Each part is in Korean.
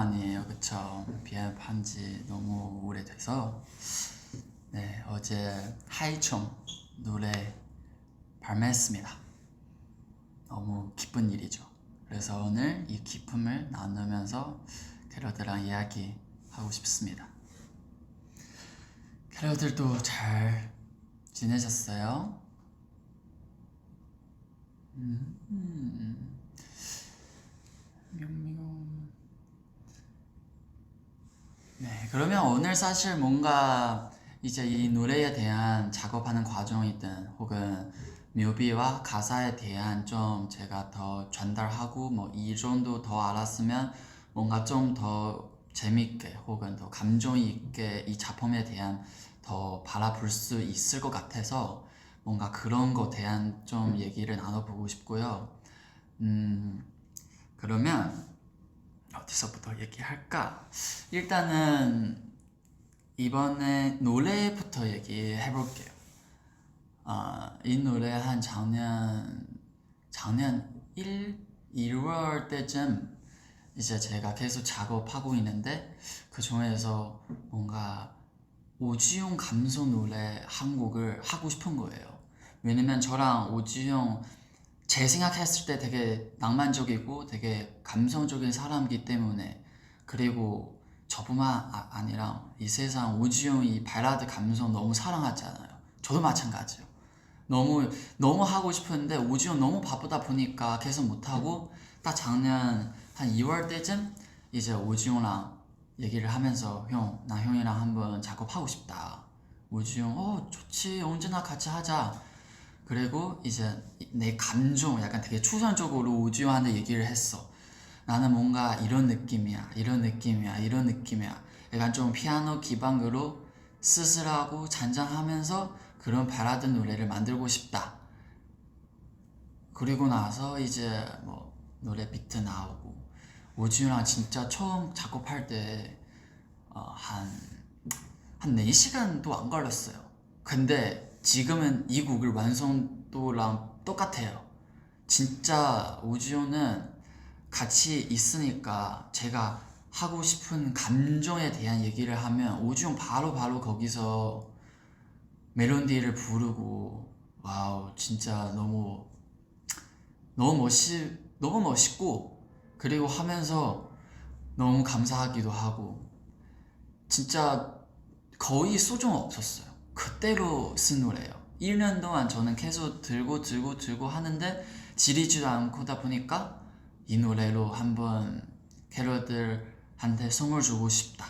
오랜만이에요. 그쵸? 비앱한 지 너무 오래돼서 네, 어제 하이총 노래 발매했습니다. 너무 기쁜 일이죠. 그래서 오늘 이 기쁨을 나누면서 캐럿들랑 이야기하고 싶습니다. 캐럿들도 잘 지내셨어요? 네, 그러면 오늘 사실 뭔가 이제 이 노래에 대한 작업하는 과정이든 혹은 뮤비와 가사에 대한 좀 제가 더 전달하고 뭐 이 정도 더 알았으면 뭔가 좀 더 재밌게 혹은 더 감정 있게 이 작품에 대한 더 바라볼 수 있을 것 같아서 뭔가 그런 거 대한 좀 얘기를 나눠보고 싶고요. 그러면 어디서부터 얘기할까? 일단은 이번에 노래부터 얘기해 볼게요. 이 노래 한 작년 1월 때쯤 이제 제가 계속 작업하고 있는데 그 중에서 뭔가 오지용 감성 노래 한 곡을 하고 싶은 거예요. 왜냐면 저랑 오지용 제 생각했을 때 되게 낭만적이고 되게 감성적인 사람이기 때문에 그리고 저뿐만 아니라 이 세상 오지용 이 발라드 감성 너무 사랑하잖아요. 저도 마찬가지요. 너무 하고 싶었는데 오지용 너무 바쁘다 보니까 계속 못하고 딱 작년 한 2월 때쯤 이제 오지용랑 얘기를 하면서 나 형이랑 한번 작업하고 싶다. 오지용 좋지 언제나 같이 하자. 그리고 이제 내 감정 약간 되게 추상적으로 오지환한테 얘기를 했어. 나는 뭔가 이런 느낌이야 이런 느낌이야 이런 느낌이야. 약간 좀 피아노 기반으로 쓸쓸하고 잔잔하면서 그런 발라드 노래를 만들고 싶다. 그리고 나서 이제 뭐 노래 비트 나오고 오지환랑 진짜 처음 작업할 때 한 4시간도 안 걸렸어요. 근데 지금은 이 곡을 완성도랑 똑같아요. 진짜 오지오는 같이 있으니까 제가 하고 싶은 감정에 대한 얘기를 하면 오지오 바로 거기서 멜로디를 부르고 와우 진짜 너무 멋있고 그리고 하면서 너무 감사하기도 하고 진짜 거의 소중 없었어요. 그때로 쓴 노래예요. 1년 동안 저는 계속 들고 하는데 지리지도 않고다 보니까 이 노래로 한번 캐럿들한테 선물 주고 싶다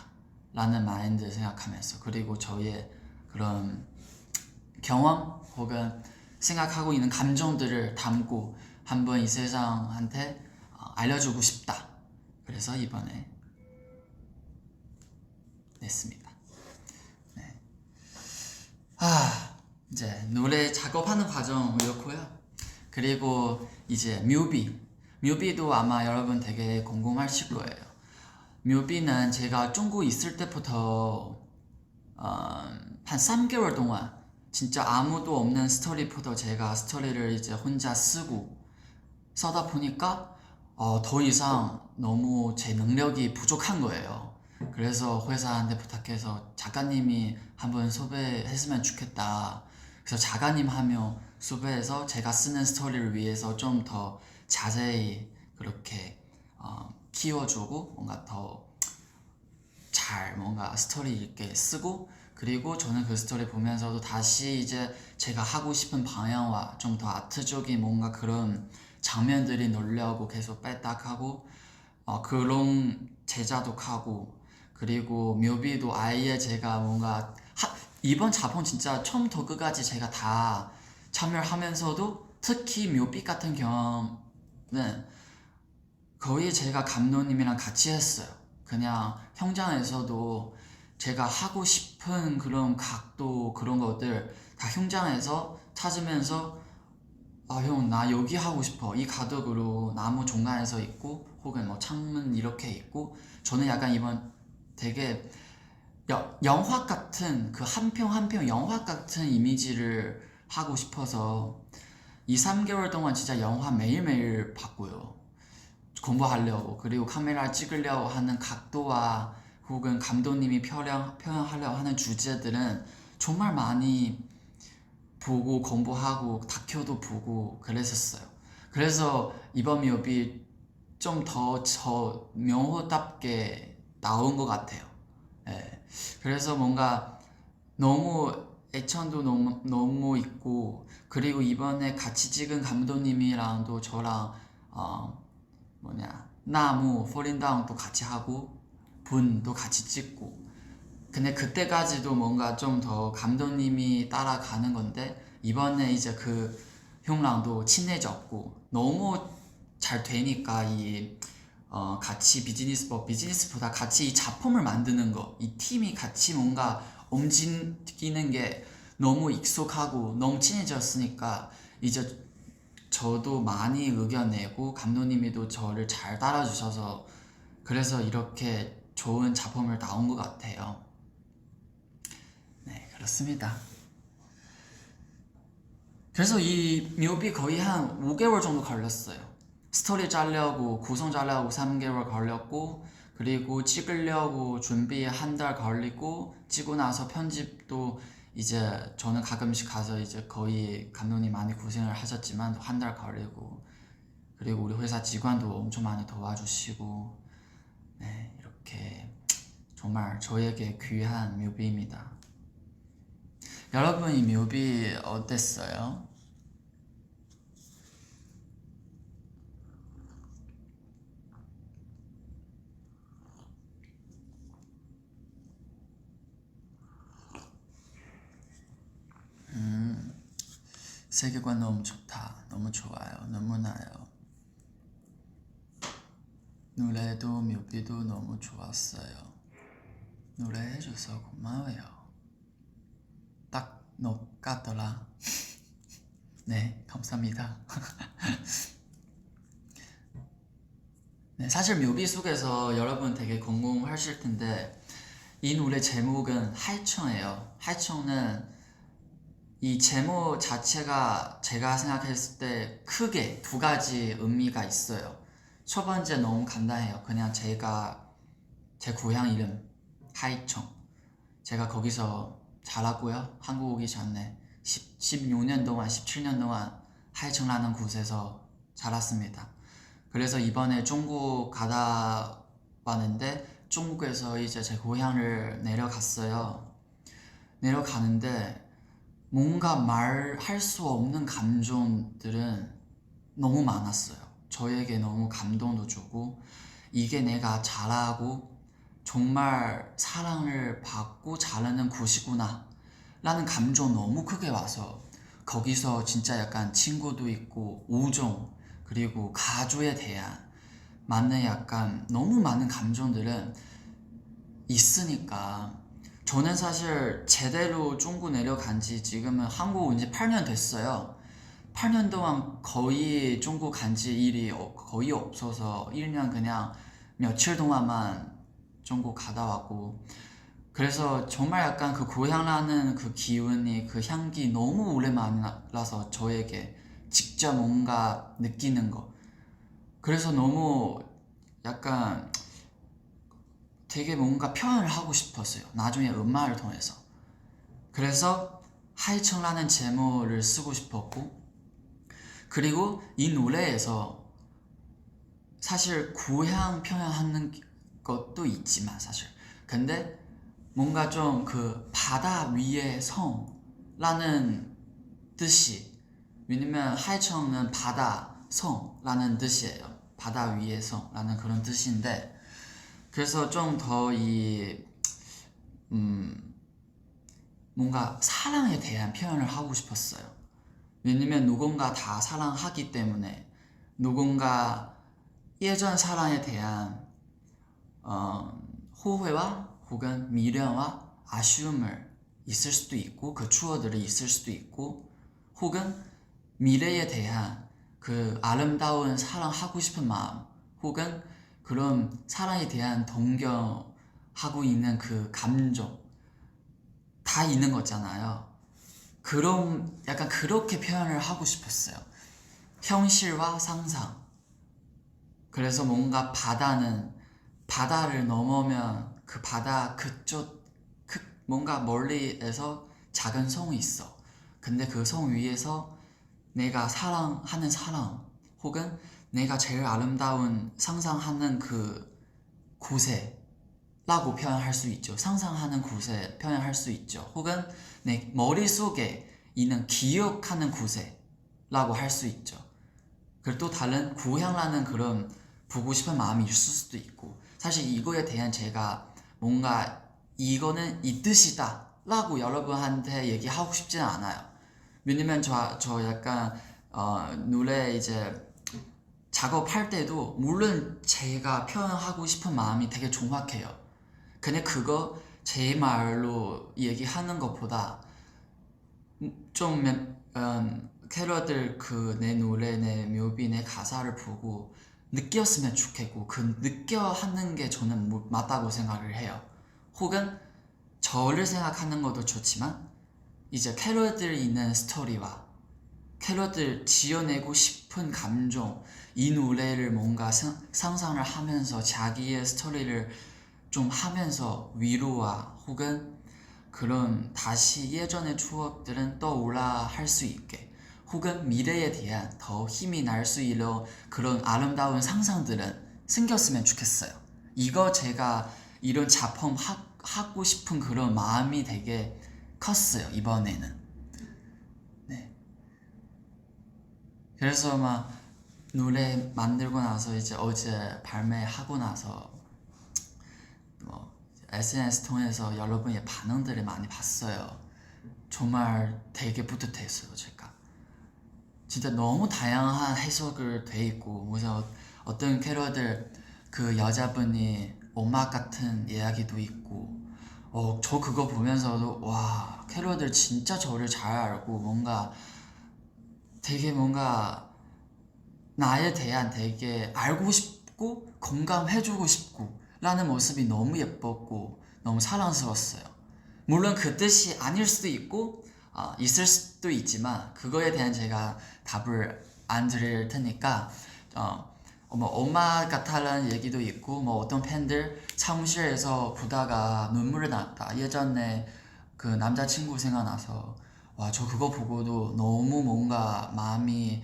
라는 마인드 생각하면서 그리고 저의 그런 경험 혹은 생각하고 있는 감정들을 담고 한번 이 세상한테 알려주고 싶다. 그래서 이번에 냈습니다. 이제 노래 작업하는 과정 이렇고요. 그리고 이제 뮤비도 아마 여러분 되게 궁금하실 거예요. 뮤비는 제가 중국 있을 때부터 한 3개월 동안 진짜 아무도 없는 스토리부터 제가 스토리를 이제 혼자 써다 보니까 더 이상 너무 제 능력이 부족한 거예요. 그래서 회사한테 부탁해서 작가님이 한번 섭외했으면 좋겠다. 그래서 작가님 하며 섭외해서 제가 쓰는 스토리를 위해서 좀 더 자세히 그렇게 키워주고 뭔가 더 잘 뭔가 스토리 있게 쓰고 그리고 저는 그 스토리 보면서도 다시 이제 제가 하고 싶은 방향과 좀 더 아트적인 뭔가 그런 장면들이 넣으려고 계속 뺐딱하고 그런 제작도 하고 그리고 뮤비도 아예 제가 뭔가 이번 작품 진짜 처음부터 끝까지 제가 다 참여하면서도 특히 뮤비 같은 경험은 거의 제가 감독님이랑 같이 했어요. 그냥 현장에서도 제가 하고 싶은 그런 각도 그런 것들 다 현장에서 찾으면서 형 나 여기 하고 싶어 이 가덕으로 나무 중간에서 있고 혹은 뭐 창문 이렇게 있고 저는 약간 이번 되게 영화 같은 그 한 편 한 편 영화 같은 이미지를 하고 싶어서 2, 3개월 동안 진짜 영화 매일매일 봤고요. 공부하려고 그리고 카메라 찍으려고 하는 각도와 혹은 감독님이 표현하려고 하는 주제들은 정말 많이 보고 공부하고 다큐도 보고 그랬었어요. 그래서 이번 뮤비 좀 더 저 명호답게 나온 것 같아요. 예. 그래서 뭔가 너무 애천도 너무 있고 그리고 이번에 같이 찍은 감독님이랑도 저랑 나무 폴린다운도 같이 하고 분도 같이 찍고 근데 그때까지도 뭔가 좀 더 감독님이 따라가는 건데 이번에 이제 그 형랑도 친해졌고 너무 잘 되니까 같이 비즈니스보다 같이 이 작품을 만드는 거 이 팀이 같이 뭔가 움직이는 게 너무 익숙하고 너무 친해졌으니까 이제 저도 많이 의견 내고 감독님이도 저를 잘 따라주셔서 그래서 이렇게 좋은 작품을 나온 것 같아요. 네, 그렇습니다. 그래서 이 뮤비 거의 한 5개월 정도 걸렸어요. 스토리 짜려고 구성 짜려고 3개월 걸렸고 그리고 찍으려고 준비 한 달 걸리고 찍고 나서 편집도 이제 저는 가끔씩 가서 이제 거의 감독님 많이 고생을 하셨지만 한 달 걸리고 그리고 우리 회사 직원도 엄청 많이 도와주시고 네 이렇게 정말 저에게 귀한 뮤비입니다. 여러분 이 뮤비 어땠어요? 세계관 너무 좋다. 너무 좋아요. 너무나요. 노래도 뮤비도 너무 좋았어요. 노래해줘서 고마워요. 딱 너 같더라. 네, 감사합니다. 네, 사실 뮤비 속에서 여러분 되게 궁금하실 텐데 이 노래 제목은 하이청이에요. 하이청은 이 제목 자체가 제가 생각했을 때 크게 두 가지 의미가 있어요. 첫 번째 너무 간단해요. 그냥 제 고향 이름 하이청. 제가 거기서 자랐고요. 한국 오기 전에 16년 동안 17년 동안 하이청라는 곳에서 자랐습니다. 그래서 이번에 중국 가다 왔는데 중국에서 이제 제 고향을 내려갔어요. 내려가는데 뭔가 말할 수 없는 감정들은 너무 많았어요. 저에게 너무 감동도 주고 이게 내가 잘하고 정말 사랑을 받고 잘하는 곳이구나 라는 감정 너무 크게 와서 거기서 진짜 약간 친구도 있고 우정 그리고 가족에 대한 많은 약간 너무 많은 감정들은 있으니까 저는 사실 제대로 중국 내려간 지 지금은 한국 온 지 8년 됐어요. 8년 동안 거의 중국 간 지 일이 거의 없어서 1년 그냥 며칠 동안만 중국 가다 왔고 그래서 정말 약간 그 고향라는 그 기운이 그 향기 너무 오랜만이라서 저에게 직접 뭔가 느끼는 거 그래서 너무 약간 되게 뭔가 표현을 하고 싶었어요. 나중에 음악을 통해서. 그래서 하이청라는 제목을 쓰고 싶었고 그리고 이 노래에서 사실 고향 표현하는 것도 있지만 사실 근데 뭔가 좀 그 바다 위의 성라는 뜻이 왜냐면 하이청은 바다 성라는 뜻이에요. 바다 위의 성라는 그런 뜻인데 그래서 좀 더 뭔가 사랑에 대한 표현을 하고 싶었어요. 왜냐면 누군가 다 사랑하기 때문에 누군가 예전 사랑에 대한 후회와 혹은 미련과 아쉬움을 있을 수도 있고 그 추억들이 있을 수도 있고 혹은 미래에 대한 그 아름다운 사랑하고 싶은 마음 혹은 그런 사랑에 대한 동경하고 있는 그 감정 다 있는 거잖아요. 그럼 약간 그렇게 표현을 하고 싶었어요. 현실과 상상 그래서 뭔가 바다를 넘으면 그 바다 그쪽 뭔가 멀리에서 작은 성이 있어. 근데 그 성 위에서 내가 사랑하는 사람 혹은 내가 제일 아름다운 상상하는 그 곳에라고 표현할 수 있죠. 상상하는 곳에 표현할 수 있죠. 혹은 내 머릿속에 있는 기억하는 곳에라고 할 수 있죠. 그리고 또 다른 고향라는 그런 보고 싶은 마음이 있을 수도 있고, 사실 이거에 대한 제가 뭔가 이거는 이 뜻이다 라고 여러분한테 얘기하고 싶지는 않아요. 왜냐면 저 약간 노래 이제 작업할 때도 물론 제가 표현하고 싶은 마음이 되게 정확해요. 근데 그거 제 말로 얘기하는 것보다 좀 캐럿들 그 내 노래, 내 묘비, 내 가사를 보고 느꼈으면 좋겠고 그 느껴 하는 게 저는 맞다고 생각을 해요. 혹은 저를 생각하는 것도 좋지만 이제 캐럿들 있는 스토리와 캐럿들 지어내고 싶은 감정, 이 노래를 뭔가 상상을 하면서 자기의 스토리를 좀 하면서 위로와 혹은 그런 다시 예전의 추억들은 떠올라 할 수 있게, 혹은 미래에 대한 더 힘이 날 수 있는 그런 아름다운 상상들은 생겼으면 좋겠어요. 이거 제가 이런 작품 하고 싶은 그런 마음이 되게 컸어요, 이번에는. 네. 그래서 막 노래 만들고 나서 이제 어제 발매하고 나서 뭐 SNS 통해서 여러분의 반응들을 많이 봤어요. 정말 되게 뿌듯했어요. 제가 진짜 너무 다양한 해석을 돼 있고, 무슨 어떤 캐럿들 그 여자분이 엄마 같은 이야기도 있고, 저 그거 보면서도 와, 캐럿들 진짜 저를 잘 알고 뭔가 되게 뭔가 나에 대한 되게 알고 싶고 공감해주고 싶고 라는 모습이 너무 예뻤고 너무 사랑스러웠어요. 물론 그 뜻이 아닐 수도 있고 있을 수도 있지만 그거에 대한 제가 답을 안 드릴 테니까 뭐 엄마 같다라는 얘기도 있고, 뭐 어떤 팬들 사무실에서 보다가 눈물이 났다, 예전에 그 남자친구 생각나서, 와 저 그거 보고도 너무 뭔가 마음이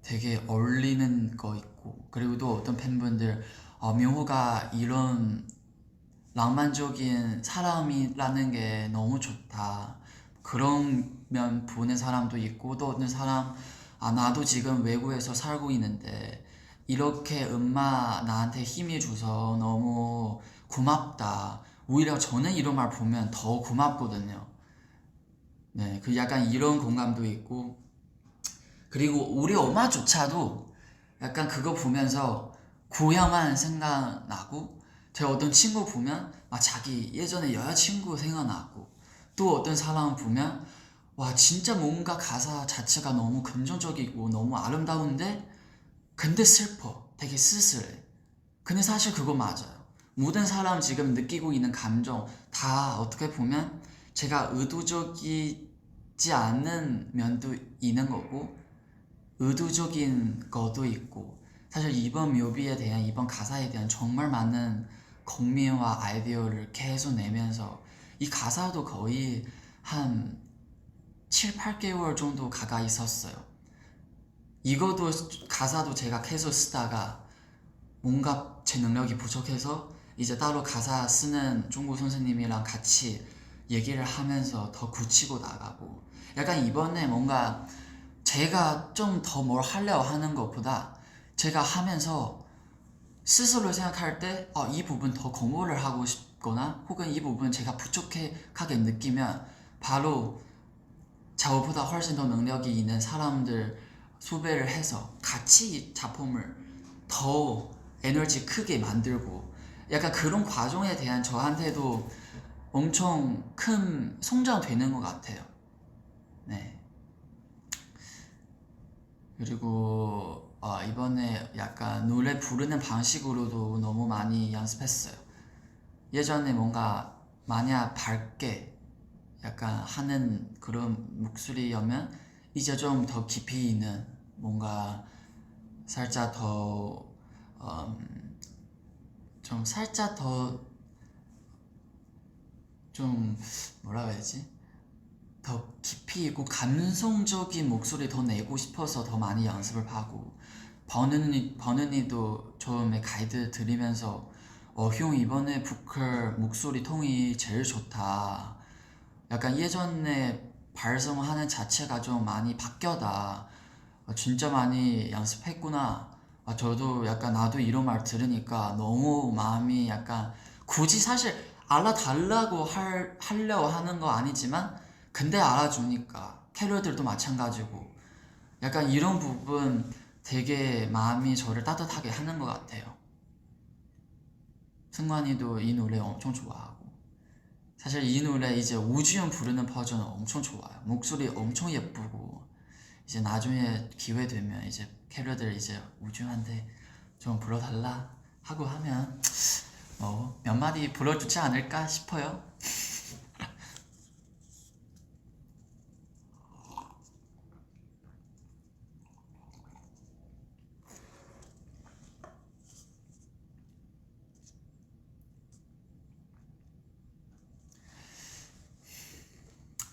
되게 얼리는 거 있고, 그리고 또 어떤 팬분들 명호가 이런 낭만적인 사람이라는 게 너무 좋다, 그런 면 보는 사람도 있고, 또 어떤 사람 나도 지금 외국에서 살고 있는데 이렇게 엄마 나한테 힘이 줘서 너무 고맙다, 오히려 저는 이런 말 보면 더 고맙거든요. 네, 그 약간 이런 공감도 있고, 그리고 우리 엄마조차도 약간 그거 보면서 고향만 생각나고, 제가 어떤 친구 보면 막 자기 예전에 여자친구 생각나고, 또 어떤 사람 보면 와 진짜 뭔가 가사 자체가 너무 긍정적이고 너무 아름다운데 근데 슬퍼, 되게 쓸쓸해. 근데 사실 그거 맞아요. 모든 사람 지금 느끼고 있는 감정 다 어떻게 보면 제가 의도적이지 않은 면도 있는 거고 의도적인 것도 있고, 사실 이번 묘비에 대한 이번 가사에 대한 정말 많은 고민과 아이디어를 계속 내면서 이 가사도 거의 한 7, 8개월 정도 가까이 썼어요. 이것도 가사도 제가 계속 쓰다가 뭔가 제 능력이 부족해서 이제 따로 가사 쓰는 중국 선생님이랑 같이 얘기를 하면서 더 굳히고 나가고, 약간 이번에 뭔가 제가 좀 더 뭘 하려고 하는 것보다 제가 하면서 스스로 생각할 때 이 부분 더 공부를 하고 싶거나 혹은 이 부분 제가 부족하게 느끼면 바로 저보다 훨씬 더 능력이 있는 사람들 수배를 해서 같이 이 작품을 더 에너지 크게 만들고, 약간 그런 과정에 대한 저한테도 엄청 큰 성장되는 것 같아요. 네. 그리고 이번에 약간 노래 부르는 방식으로도 너무 많이 연습했어요. 예전에 뭔가 마냥 밝게 약간 하는 그런 목소리였면 이제 좀 더 깊이 있는 뭔가 살짝 더 좀 살짝 더 좀 뭐라 해야지? 더 깊이 있고 감성적인 목소리 더 내고 싶어서 더 많이 연습을 하고 버는이도 처음에 가이드 드리면서 형 이번에 보컬 목소리 톤이 제일 좋다. 약간 예전에 발성하는 자체가 좀 많이 바뀌었다. 진짜 많이 연습했구나. 저도 약간 나도 이런 말 들으니까 너무 마음이 약간 굳이 사실 알아달라고 하려고 하는 거 아니지만 근데 알아주니까 캐롤들도 마찬가지고 약간 이런 부분 되게 마음이 저를 따뜻하게 하는 것 같아요. 승관이도 이 노래 엄청 좋아하고 사실 이 노래 이제 우주연 부르는 버전은 엄청 좋아요. 목소리 엄청 예쁘고 이제 나중에 기회 되면 이제 캐롤들 이제 우주한테 좀 불러달라 하고 하면 몇 마디 불러주지 않을까 싶어요.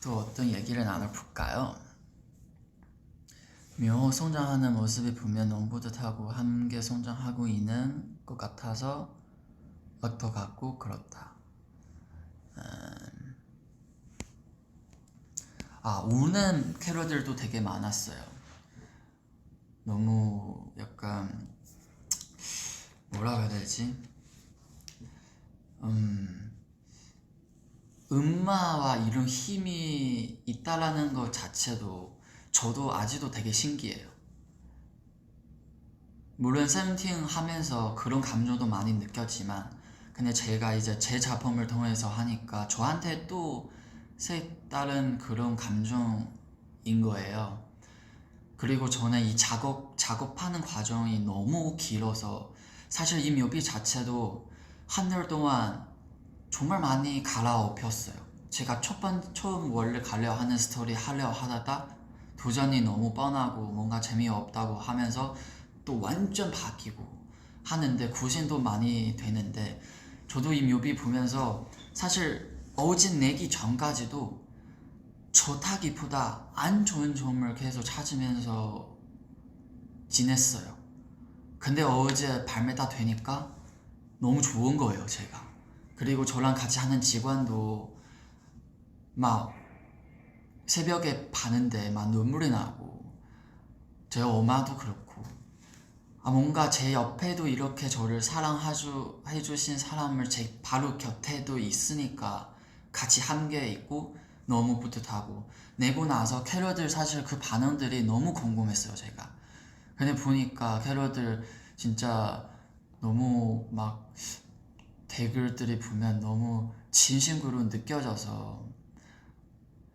또 어떤 얘기를 나눠볼까요? 묘 성장하는 모습이 보면 너무 뿌듯하고 함께 성장하고 있는 것 같아서 더 같고 그렇다. 우는 캐롤들도 되게 많았어요. 너무 약간 뭐라 해야 되지? 음마와 이런 힘이 있다라는 것 자체도 저도 아직도 되게 신기해요. 물론 세븐틴 하면서 그런 감정도 많이 느꼈지만 근데 제가 이제 제 작품을 통해서 하니까 저한테 또 색다른 그런 감정인 거예요. 그리고 저는 이 작업하는 과정이 너무 길어서 사실 이 뮤비 자체도 한 달 동안 정말 많이 갈아엎혔어요. 제가 처음 원래 가려 하는 스토리 하려 하다가 도전이 너무 뻔하고 뭔가 재미없다고 하면서 또 완전 바뀌고 하는데 구신도 많이 되는데 저도 이 뮤비 보면서 사실 어진 내기 전까지도 좋다기보다 안 좋은 점을 계속 찾으면서 지냈어요. 근데 어제 발매 다 되니까 너무 좋은 거예요, 제가. 그리고 저랑 같이 하는 직원도 막 새벽에 봤는데 막 눈물이 나고 저희 엄마도 그렇고 뭔가 제 옆에도 이렇게 저를 사랑해주신 사람을 제 바로 곁에도 있으니까 같이 함께 있고 너무 뿌듯하고 내고 나서 캐롤들 사실 그 반응들이 너무 궁금했어요 제가. 근데 보니까 캐롤들 진짜 너무 막 댓글들이 보면 너무 진심으로 느껴져서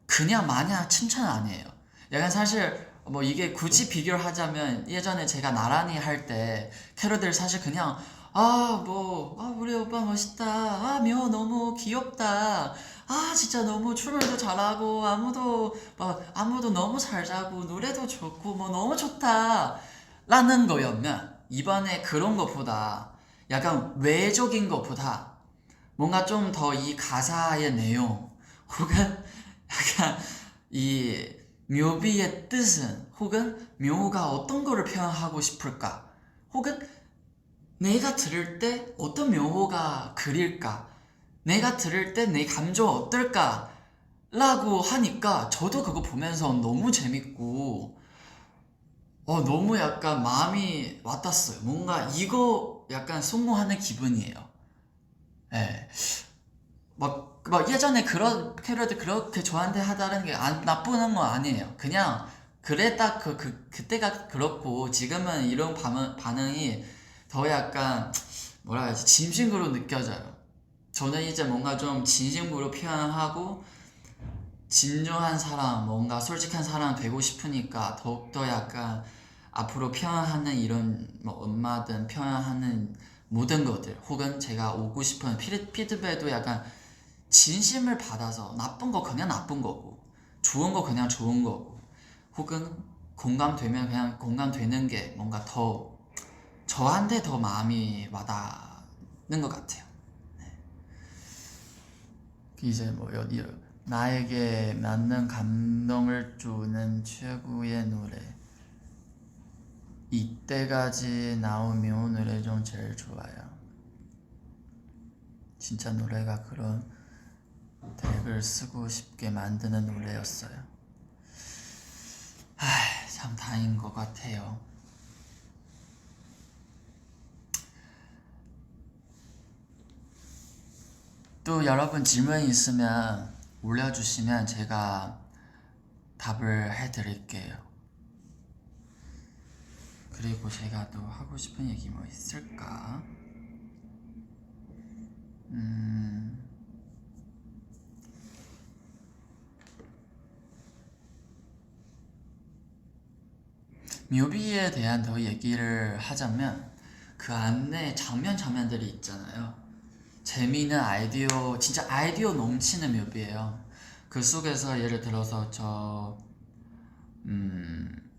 그냥 마냥 칭찬 아니에요. 약간 사실 뭐 이게 굳이 비교를 하자면 예전에 제가 나란히 할 때 캐롤들 사실 그냥 우리 오빠 멋있다, 묘 너무 귀엽다, 진짜 너무 춤을도 잘하고 아무도 너무 잘 자고 노래도 좋고 뭐 너무 좋다 라는 거였면 이번에 그런 것보다 약간 외적인 것보다 뭔가 좀 더 이 가사의 내용 혹은 약간 이 묘비의 뜻은 혹은 묘가 어떤 거를 표현하고 싶을까 혹은 내가 들을 때 어떤 묘호가 그릴까 내가 들을 때 내 감정 어떨까 라고 하니까 저도 그거 보면서 너무 재밌고 너무 약간 마음이 와닿았어요. 뭔가 이거 약간 성공하는 기분이에요. 예. 막 예전에 그런 캐럿을 그렇게 저한테 하다는 게 나쁘는 건 아니에요. 그냥 그래 딱 그때가 그렇고 지금은 이런 반응이 더 약간 뭐라 해야지 진심으로 느껴져요. 저는 이제 뭔가 좀 진심으로 표현하고 진정한 사람 뭔가 솔직한 사람 되고 싶으니까 더욱더 약간 앞으로 표현하는 이런 뭐 엄마든 표현하는 모든 것들 혹은 제가 오고 싶은 피드백도 약간 진심을 받아서 나쁜 거 그냥 나쁜 거고 좋은 거 그냥 좋은 거고 혹은 공감되면 그냥 공감되는 게 뭔가 더 저한테 더 마음이 와닿는 것 같아요. 네. 이제 뭐 나에게 맞는 감동을 주는 최고의 노래, 이때까지 나오면 노래 중 제일 좋아요. 진짜 노래가 그런 덱을 쓰고 싶게 만드는 노래였어요. 참 다행인 것 같아요. 또 여러분 질문 있으면 올려주시면 제가 답을 해드릴게요. 그리고 제가 또 하고 싶은 얘기 뭐 있을까? 뮤비에 대한 더 얘기를 하자면 그 안에 장면들이 있잖아요. 재미있는 아이디어, 진짜 아이디어 넘치는 뮤비예요. 그 속에서 예를 들어서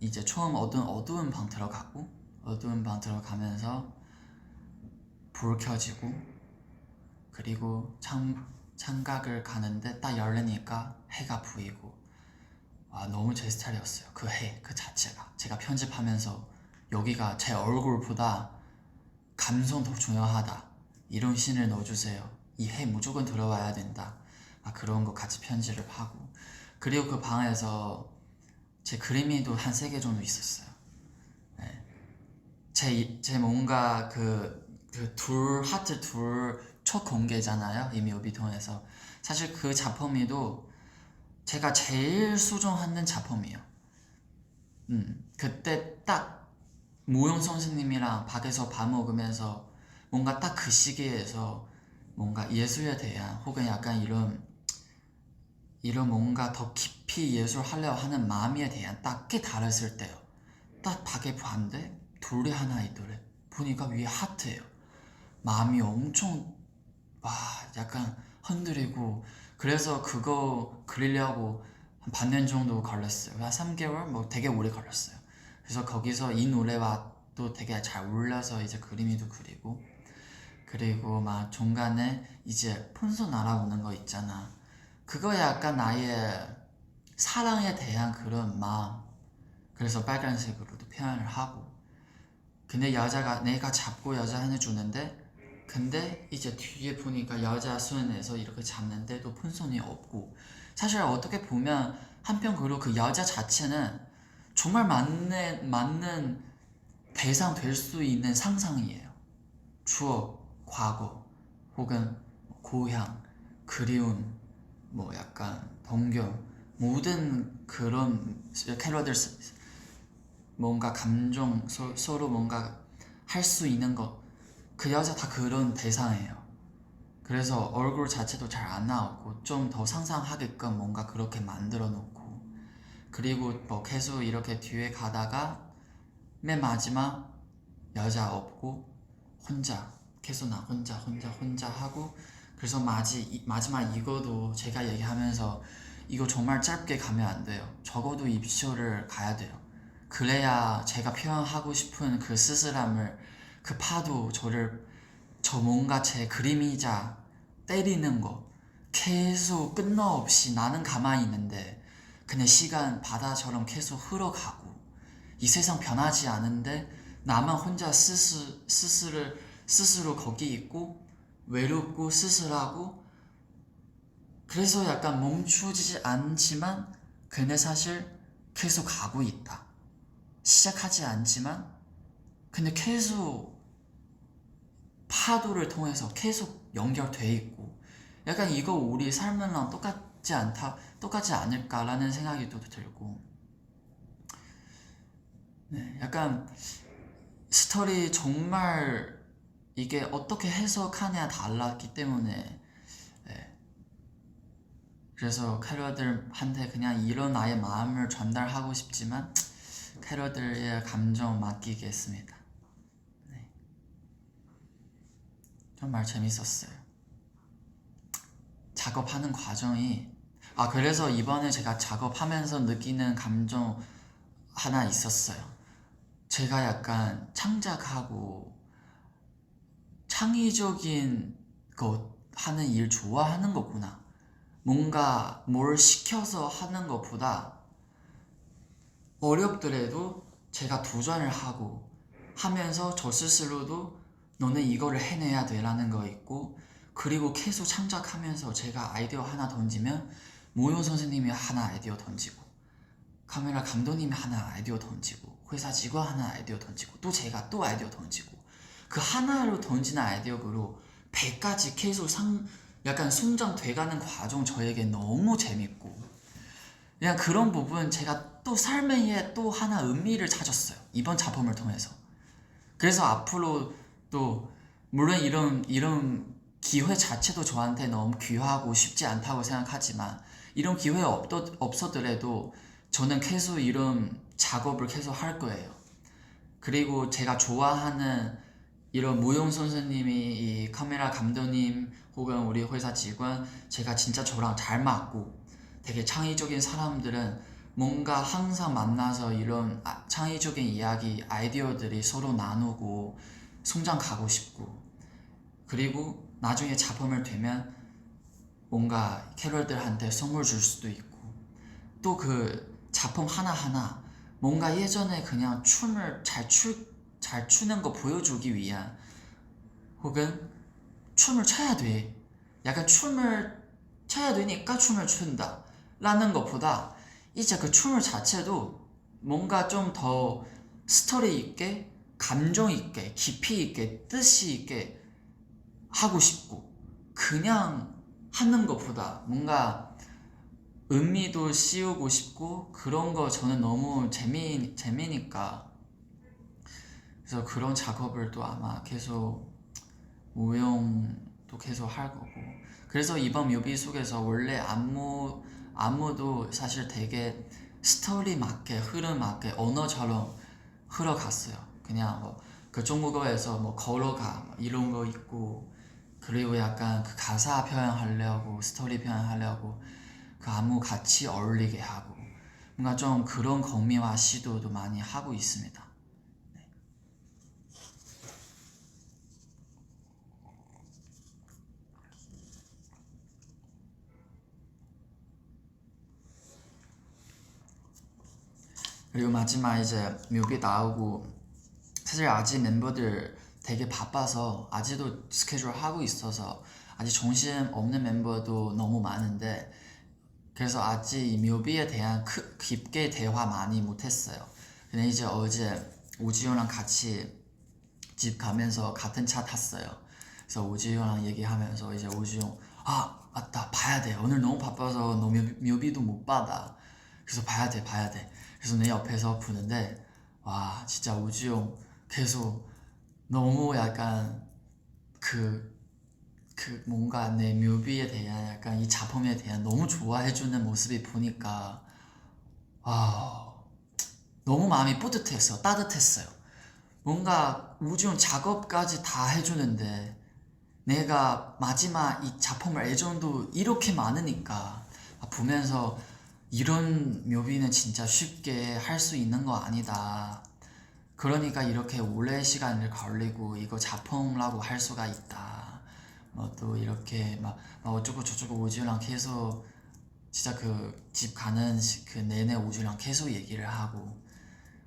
이제 처음 어두운 방 들어가고, 어두운 방 들어가면서 불 켜지고, 그리고 창각을 가는데 딱 열리니까 해가 보이고, 와, 너무 제 스타일이었어요. 그 자체가 제가 편집하면서 여기가 제 얼굴보다 감성 더 중요하다, 이런 씬을 넣어주세요, 이 해 무조건 들어와야 된다, 그런 거 같이 편집을 하고. 그리고 그 방에서 제 그림이도 한 3개 정도 있었어요. 네. 제 뭔가 하트 둘 첫 공개잖아요, 이미 뮤비통에서. 사실 그 작품이도 제가 제일 수정하는 작품이에요. 그때 딱 모용 선생님이랑 밖에서 밥 먹으면서 뭔가 딱 그 시기에서 뭔가 예술에 대한, 혹은 약간 이런 뭔가 더 깊이 예술 하려 하는 마음에 대한 딱 깨달았을 때요. 딱 밖에 봤는데 둘이 하나 있더래. 보니까 위에 하트예요. 마음이 엄청 약간 흔들리고, 그래서 그거 그리려고 한 반년 정도 걸렸어요. 한 3개월? 뭐 되게 오래 걸렸어요. 그래서 거기서 이 노래와 또 되게 잘 어울려서 이제 그림이도 그리고, 그리고 막 중간에 이제 풍선 날아오는 거 있잖아. 그거 약간 나의 사랑에 대한 그런 마음, 그래서 빨간색으로도 표현을 하고. 근데 내가 잡고 여자 하나 주는데, 근데 이제 뒤에 보니까 여자 손에서 이렇게 잡는데도 풍선이 없고. 사실 어떻게 보면 한편으로 그 여자 자체는 정말 맞는 대상 될 수 있는 상상이에요. 추억, 과거, 혹은 고향, 그리움, 뭐 약간 동경, 모든 그런 캐럿들, 뭔가 감정, 서로 뭔가 할 수 있는 것, 그 여자 다 그런 대상이에요. 그래서 얼굴 자체도 잘 안 나오고 좀 더 상상하게끔 뭔가 그렇게 만들어 놓고, 그리고 뭐 계속 이렇게 뒤에 가다가 맨 마지막 여자 없고 혼자, 계속 나 혼자 하고. 그래서 마지막 이거도 제가 얘기하면서 이거 정말 짧게 가면 안 돼요. 적어도 이 비주얼을 가야 돼요. 그래야 제가 표현하고 싶은 그 쓸쓸함을, 그 파도, 저 뭔가 제 그림이자 때리는 거, 계속 끊임없이 나는 가만히 있는데 근데 시간 바다처럼 계속 흘러가고, 이 세상 변하지 않은데 나만 혼자 스스로 거기 있고 외롭고 쓸쓸하고. 그래서 약간 멈추지 않지만 근데 사실 계속 가고 있다. 시작하지 않지만 근데 계속 파도를 통해서 계속 연결돼 있고. 약간 이거 우리 삶이랑 똑같지 않을까라는 생각이 또 들고. 네, 약간 스토리 정말 이게 어떻게 해석하냐 달랐기 때문에. 네. 그래서 캐럿들한테 그냥 이런 나의 마음을 전달하고 싶지만 캐럿들의 감정 맡기겠습니다. 네. 정말 재밌었어요. 작업하는 과정이. 그래서 이번에 제가 작업하면서 느끼는 감정 하나 있었어요. 제가 약간 창작하고 창의적인 것 하는 일 좋아하는 것구나. 뭔가 뭘 시켜서 하는 것보다 어렵더라도 제가 도전을 하고 하면서 저 스스로도 너는 이거를 해내야 돼라는 거 있고, 그리고 계속 창작하면서 제가 아이디어 하나 던지면 모용 선생님이 하나 아이디어 던지고, 카메라 감독님이 하나 아이디어 던지고, 회사 직원 하나 아이디어 던지고, 또 제가 또 아이디어 던지고, 그 하나로 던지는 아이디어로 100까지 계속 약간 성장돼가는 과정 저에게 너무 재밌고, 그냥 그런 부분 제가 또 삶에 또 하나 의미를 찾았어요, 이번 작품을 통해서. 그래서 앞으로 또 물론 이런 기회 자체도 저한테 너무 귀하고 쉽지 않다고 생각하지만, 이런 기회 없었더라도 저는 계속 이런 작업을 계속 할 거예요. 그리고 제가 좋아하는 이런 무용 선생님이 이 카메라 감독님 혹은 우리 회사 직원, 제가 진짜 저랑 잘 맞고 되게 창의적인 사람들은 뭔가 항상 만나서 이런 창의적인 이야기, 아이디어들이 서로 나누고 성장 가고 싶고, 그리고 나중에 작품을 되면 뭔가 캐럴들한테 선물 줄 수도 있고, 또 그 작품 하나하나 뭔가 예전에 그냥 춤을 잘 추는 거 보여주기 위한, 혹은 춤을 춰야 돼, 약간 춤을 춰야 되니까 춤을 춘다 라는 것보다 이제 그 춤을 자체도 뭔가 좀 더 스토리 있게, 감정 있게, 깊이 있게, 뜻이 있게 하고 싶고, 그냥 하는 것보다 뭔가 의미도 씌우고 싶고, 그런 거 저는 너무 재미니까. 그래서 그런 작업을 또 아마 계속 무용도 계속 할 거고. 그래서 이번 뮤비 속에서 원래 안무도 사실 되게 스토리 맞게, 흐름 맞게 언어처럼 흘러갔어요. 그냥 그 중국어에서 걸어가 이런 거 있고, 그리고 약간 그 가사 표현하려고, 스토리 표현하려고 그 안무 같이 어울리게 하고, 뭔가 좀 그런 거미와 시도도 많이 하고 있습니다. 그리고 마지막 이제 뮤비 나오고, 사실 아직 멤버들 되게 바빠서 아직도 스케줄 하고 있어서 아직 정신 없는 멤버도 너무 많은데, 그래서 아직 이 뮤비에 대한 깊게 대화 많이 못했어요. 근데 이제 어제 오지효랑 같이 집 가면서 같은 차 탔어요. 그래서 오지효랑 얘기하면서 이제 오지효, 맞다, 봐야 돼, 오늘 너무 바빠서 너 뮤비도 못 받아, 그래서 봐야 돼. 그래서 내 옆에서 보는데, 와 진짜 오지효 계속 너무 약간 그 뭔가 내 뮤비에 대한, 약간 이 작품에 대한 너무 좋아해주는 모습이 보니까 와 너무 마음이 뿌듯했어, 따뜻했어요. 뭔가 우주용 작업까지 다 해주는데 내가 마지막 이 작품을 애정도 이렇게 많으니까 보면서, 이런 묘비는 진짜 쉽게 할 수 있는 거 아니다, 그러니까 이렇게 오랜 시간을 걸리고 이거 작품이라고 할 수가 있다, 또 이렇게 막 어쩌고 저쩌고 오지우랑 계속 진짜 그 집 가는 그 내내 오지우랑 계속 얘기를 하고,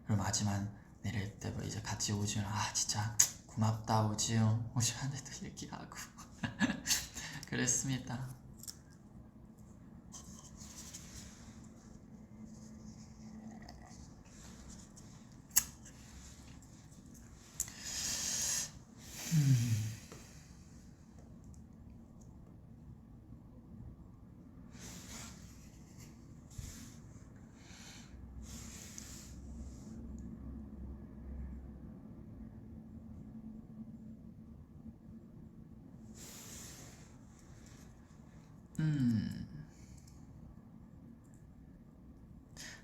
그리고 마지막 내릴 때 이제 같이 오지우랑 진짜 고맙다 오지우한테도 얘기하고 그랬습니다.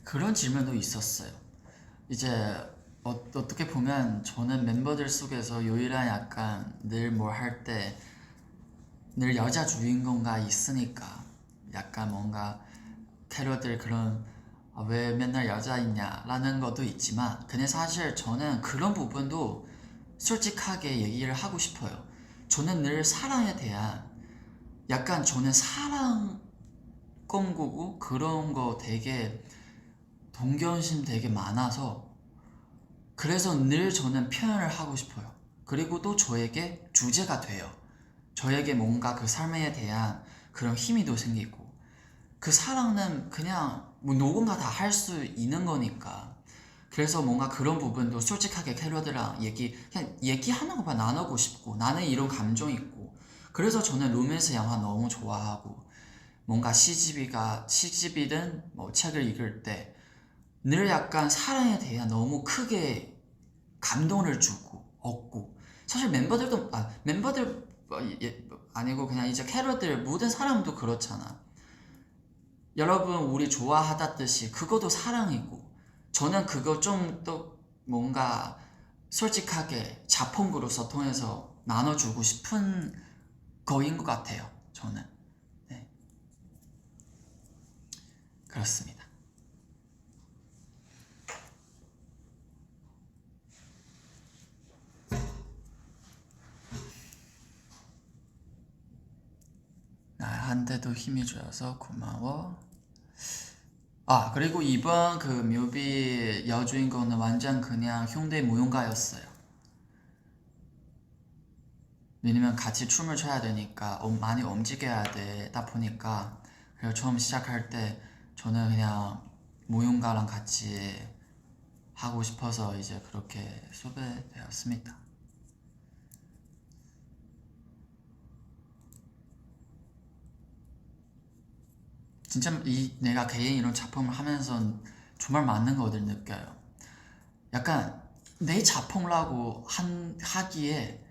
그런 질문도 있었어요. 이제 어떻게 보면 저는 멤버들 속에서 유일한 약간 늘 뭘 할 때 늘 여자 주인공가 있으니까, 약간 뭔가 캐럿들 그런 왜 맨날 여자있냐라는 것도 있지만 근데 사실 저는 그런 부분도 솔직하게 얘기를 하고 싶어요. 저는 늘 사랑에 대한 약간 저는 사랑 꿈꾸고 그런 거 되게 동경심 되게 많아서 그래서 늘 저는 표현을 하고 싶어요. 그리고 또 저에게 주제가 돼요. 저에게 뭔가 그 삶에 대한 그런 힘이 또 생기고 그 사랑은 그냥 뭐 누군가 다 할 수 있는 거니까 그래서 뭔가 그런 부분도 솔직하게 캐럿이랑 그냥 얘기하는 것만 나누고 싶고 나는 이런 감정이 있고 그래서 저는 로맨스 영화 너무 좋아하고 뭔가 시집이든 뭐 책을 읽을 때 늘 약간 사랑에 대한 너무 크게 감동을 주고 얻고 사실 멤버들도 멤버들 아니고 그냥 이제 캐럿들 모든 사람도 그렇잖아. 여러분 우리 좋아하다듯이 그것도 사랑이고 저는 그거 좀 또 뭔가 솔직하게 작품으로서 통해서 나눠주고 싶은 거인 것 같아요. 저는 네 그렇습니다. 나한테도 힘이 줘서 고마워. 그리고 이번 그 뮤비 여주인공은 완전 그냥 흉대 무용가였어요. 왜냐면 같이 춤을 춰야 되니까 많이 움직여야 되다 보니까 그래서 처음 시작할 때 저는 그냥 무용가랑 같이 하고 싶어서 이제 그렇게 섭외되었습니다. 진짜 내가 개인 이런 작품을 하면서 정말 많은 것을 느껴요. 약간 내 작품이라고 하기에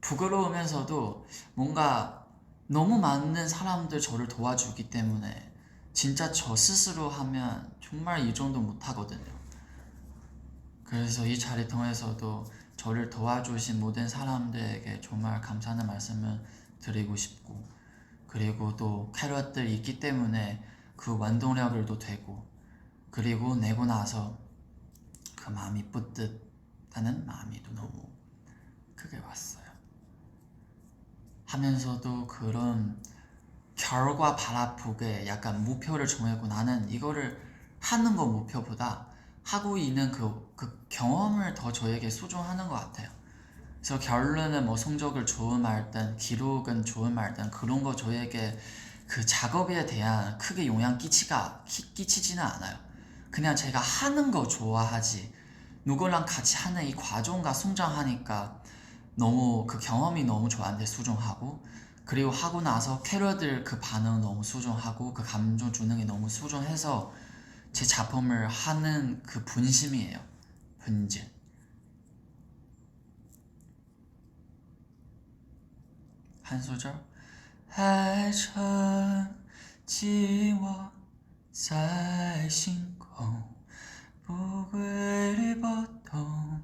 부끄러우면서도 뭔가 너무 많은 사람들 저를 도와주기 때문에 진짜 저 스스로 하면 정말 이 정도 못하거든요. 그래서 이 자리 통해서도 저를 도와주신 모든 사람들에게 정말 감사하는 말씀을 드리고 싶고 그리고 또 캐럿들이 있기 때문에 그 원동력을 또 되고 그리고 내고 나서 그 마음이 뿌듯하는 마음이 또 너무 크게 왔어요. 하면서도 그런 결과 바라보게 약간 목표를 정하고 나는 이거를 하는 거 목표보다 하고 있는 그 경험을 더 저에게 소중하는 것 같아요. 그래서 결론은 뭐 성적을 좋은 말든 기록은 좋은 말든 그런 거 저에게 그 작업에 대한 크게 영향 끼치지는 않아요. 그냥 제가 하는 거 좋아하지 누구랑 같이 하는 이 과정과 성장하니까 너무 그 경험이 너무 저한테 소중하고 그리고 하고 나서 캐럿들 그 반응 너무 소중하고 그 감정 주는 게 너무 소중해서 제 작품을 하는 그 본심이에요. 본질. 한 소절.爱成寂寞在心空，不规律波动，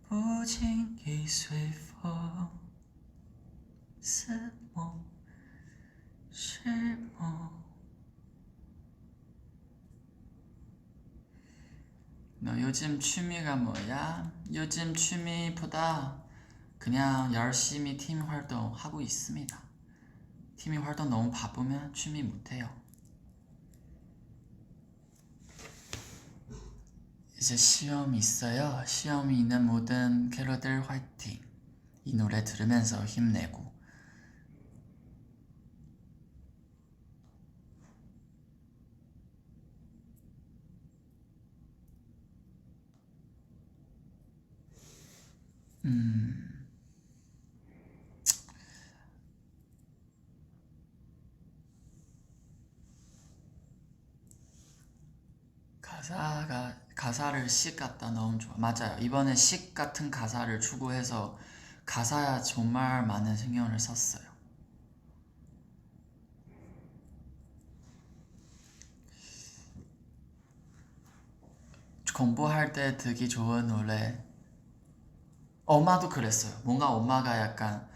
不经意随风，似梦是梦。너 요즘 취미가 뭐야? 요즘 취미보다 그냥 열심히 팀 활동하고 있습니다. 팀 활동 너무 바쁘면 취미 못해요. 이제 시험 있어요. 시험이 있는 모든 캐럿들 화이팅. 이 노래 들으면서 힘내고 가사를 식 같다 너무 좋아. 맞아요. 이번에 식 같은 가사를 추구해서 가사야 정말 많은 신경을 썼어요. 공부할 때 듣기 좋은 노래. 엄마도 그랬어요. 뭔가 엄마가 약간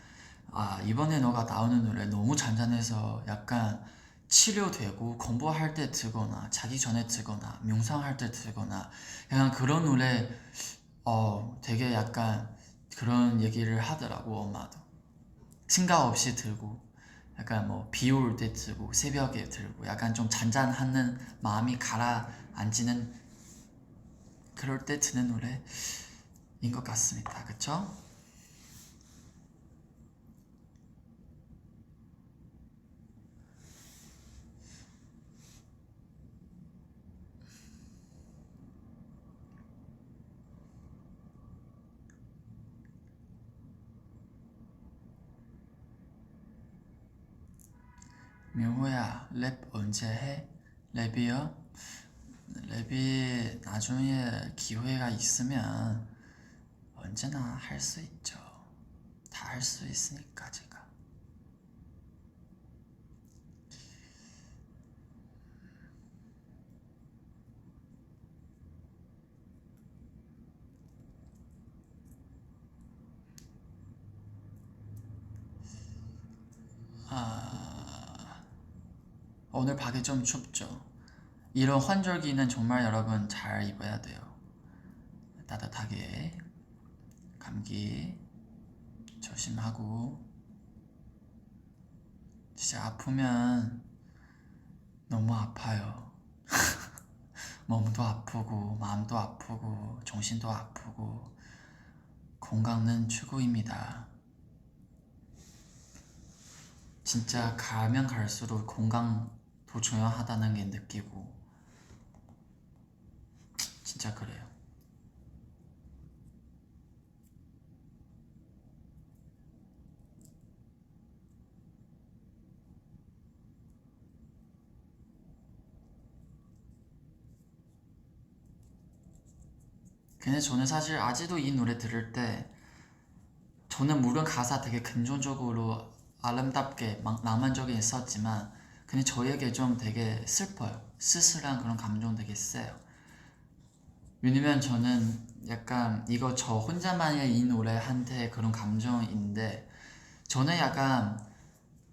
이번에 너가 나오는 노래 너무 잔잔해서 약간 치료되고 공부할 때 듣거나 자기 전에 듣거나 명상할 때 듣거나 약간 그런 노래 되게 약간 그런 얘기를 하더라고. 엄마도 생각 없이 들고 약간 뭐 비 올 때 들고 새벽에 들고 약간 좀 잔잔하는 마음이 가라앉는 그럴 때 듣는 노래인 것 같습니다. 그쵸? 명호야, 랩 언제 해? 랩이요? 랩이 나중에 기회가 있으면 언제나 할 수 있죠. 다 할 수 있으니까 제가. 오늘 밖에 좀 춥죠. 이런 환절기는 정말 여러분 잘 입어야 돼요. 따뜻하게 감기 조심하고 진짜 아프면 너무 아파요. 몸도 아프고 마음도 아프고 정신도 아프고 건강은 최고입니다. 진짜 가면 갈수록 건강도 중요하다는 게 느끼고 진짜 그래요. 근데 저는 사실 아직도 이 노래 들을 때 저는 물론 가사 되게 긍정적으로 아름답게 낭만적인 있었지만 근데 저에게 좀 되게 슬퍼요. 쓸쓸한 그런 감정 되게 세요. 왜냐면 저는 약간 이거 저 혼자만의 이 노래한테 그런 감정인데 저는 약간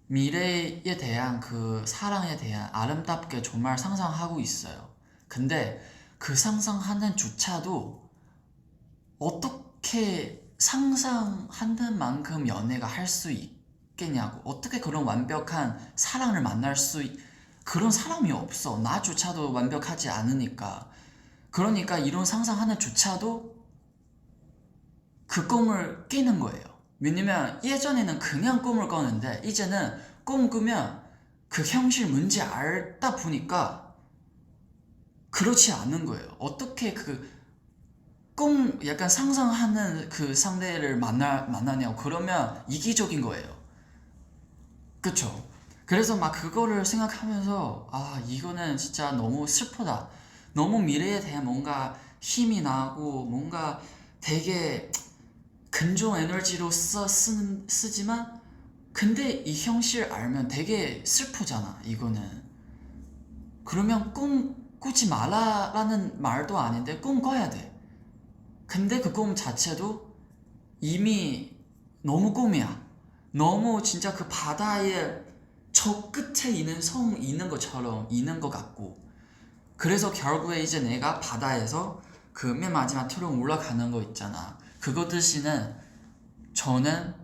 미래에 대한 그 사랑에 대한 아름답게 정말 상상하고 있어요. 근데 그 상상하는 주차도 어떻게 상상하는 만큼 연애가 할 수 있겠냐고. 어떻게 그런 완벽한 사랑을 만날 그런 사람이 없어. 나조차도 완벽하지 않으니까. 그러니까 이런 상상하는 조차도 그 꿈을 깨는 거예요. 왜냐면 예전에는 그냥 꿈을 꿨는데 이제는 꿈 꾸면 그 현실 문제 알다 보니까 그렇지 않은 거예요. 어떻게 그 꿈 약간 상상하는 그 상대를 만나냐고. 그러면 이기적인 거예요. 그쵸? 그래서 막 그거를 생각하면서 이거는 진짜 너무 슬프다. 너무 미래에 대한 뭔가 힘이 나고 뭔가 되게 긍정 에너지로 쓰지만 근데 이 현실 알면 되게 슬프잖아. 이거는 그러면 꿈 꾸지 마라라는 말도 아닌데 꿈 꿔야 돼. 근데 그 꿈 자체도 이미 너무 꿈이야. 너무 진짜 그 바다의 저 끝에 있는 성 있는 것처럼 있는 것 같고 그래서 결국에 이제 내가 바다에서 그 맨 마지막 트럭 올라가는 거 있잖아. 그거 대신은 저는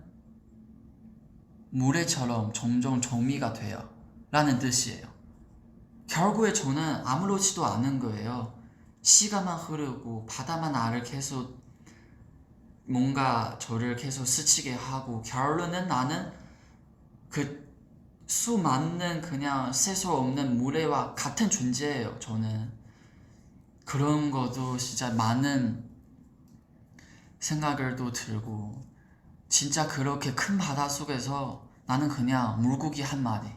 모래처럼 점점 정리가 돼요 라는 뜻이에요. 결국에 저는 아무렇지도 않은 거예요. 시간만 흐르고 바다만 나를 계속 뭔가 저를 계속 스치게 하고 결론은 나는 그 수많은 그냥 세서 없는 모래와 같은 존재예요. 저는 그런 것도 진짜 많은 생각을 또 들고 진짜 그렇게 큰 바다 속에서 나는 그냥 물고기 한 마리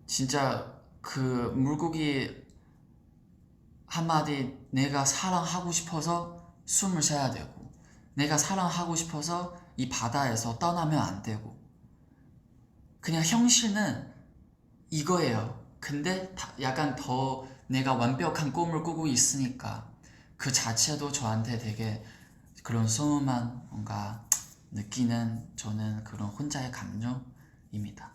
진짜 그 물고기 한 마디 내가 사랑하고 싶어서 숨을 쉬어야 되고 내가 사랑하고 싶어서 이 바다에서 떠나면 안 되고 그냥 현실은 이거예요. 근데 약간 더 내가 완벽한 꿈을 꾸고 있으니까 그 자체도 저한테 되게 그런 소음한 뭔가 느끼는 저는 그런 혼자의 감정입니다.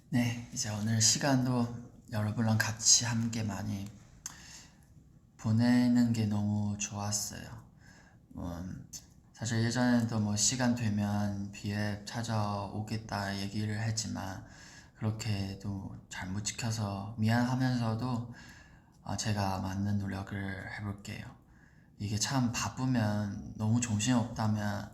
네, 이제 오늘 시간도 여러분랑 같이 함께 많이 보내는 게 너무 좋았어요. 사실 예전에도 뭐 시간 되면 비앱 찾아오겠다 얘기를 했지만 그렇게도 잘 못 지켜서 미안하면서도 제가 맞는 노력을 해볼게요. 이게 참 바쁘면 너무 정신없다면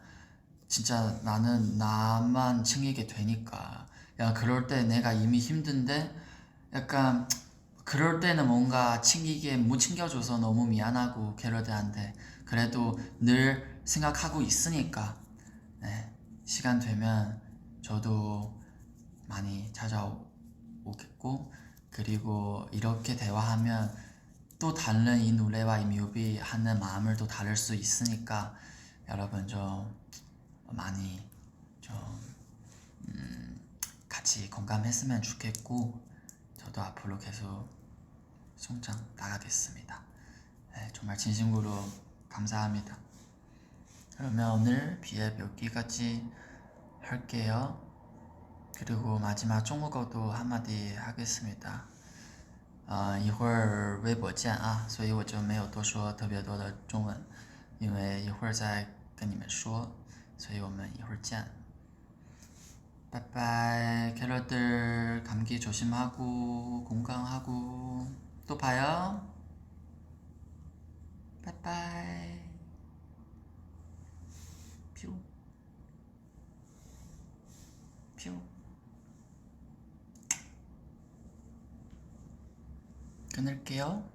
진짜 나는 나만 챙기게 되니까 야 그럴 때 내가 이미 힘든데 약간 그럴 때는 뭔가 챙기게 못 챙겨줘서 너무 미안하고 게러드한테 그래도 늘 생각하고 있으니까 네, 시간 되면 저도 많이 찾아오겠고 그리고 이렇게 대화하면 또 다른 이 노래와 이 뮤비 하는 마음을 또 다를 수 있으니까 여러분 좀 많이 좀 같이 공감했으면 좋겠고 저도 앞으로 계속 성장 나가겠습니다. 네, 정말 진심으로 감사합니다. 그러면 오늘 비앱 여기까지 할게요. 그리고 마지막 중국어도 한마디 하겠습니다. 一会儿微博见啊，所以我就没有多说特别多的中文，因为一会儿再跟你们说，所以我们一会儿见。 빠이빠이. 캐럿들 감기 조심하고 건강하고 또 봐요. 빠이빠이. 퓨. 퓨. 끊을게요.